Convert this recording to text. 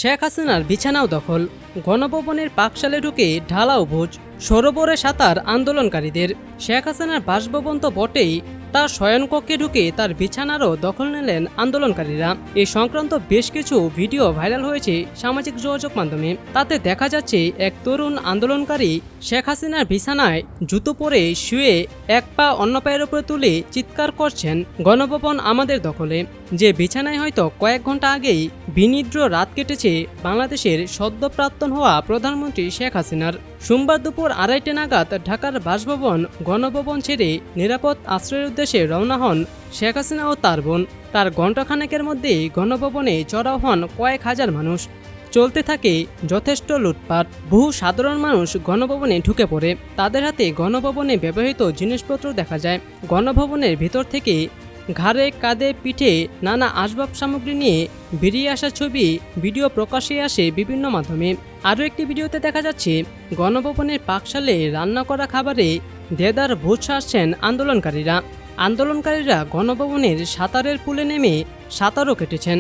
শেখ হাসিনার বিছানাও দখল, গণভবনের পাকশালে ঢুকে ঢালাও ভোজ, সরোবরে সাঁতার আন্দোলনকারীদের। শেখ হাসিনার বাসভবন তো বটেই, তার শয়নকক্ষে ঢুকে তার বিছানারও দখল নিলেন আন্দোলনকারীরা। এই সংক্রান্ত বেশ কিছু ভিডিও ভাইরাল হয়েছে সামাজিক যোগাযোগ মাধ্যমে। তাতে দেখা যাচ্ছে এক তরুণ আন্দোলনকারী শেখ হাসিনার বিছানায় জুতো পরে শুয়ে এক পা অন্য পায়ের উপরে তুলে চিৎকার করছেন, গণভবন আমাদের দখলে। যে বিছানায় হয়তো কয়েক ঘন্টা আগেই বিনিদ্র রাত কেটেছে বাংলাদেশের সদ্যপ্রাক্তন হওয়া প্রধানমন্ত্রী শেখ হাসিনার। সোমবার দুপুর 2:30 নাগাদ ঢাকার বাসভবন গণভবন ছেড়ে নিরাপদ আশ্রয়ের উদ্দেশ্যে রওনা হন শেখ হাসিনা ও তার বোন। তার ঘণ্টাখানেকের মধ্যেই গণভবনে চড়াও হন কয়েক হাজার মানুষ। চলতে থাকে যথেষ্ট লুটপাট। বহু সাধারণ মানুষ গণভবনে ঢুকে পড়ে, তাদের হাতে গণভবনে ব্যবহৃত জিনিসপত্র দেখা যায়। গণভবনের ভিতর থেকে ঘাড়ে, কাঁধে, পিঠে নানা আসবাব সামগ্রী নিয়ে বেরিয়ে আসা ছবি, ভিডিও প্রকাশ্যে আসে বিভিন্ন মাধ্যমে। আরও একটি ভিডিওতে দেখা যাচ্ছে গণভবনের পাকশালে রান্না করা খাবারে দেদার ভোজ সারছেন আন্দোলনকারীরা। গণভবনের সাঁতারের পুলে নেমে সাঁতারও কেটেছেন।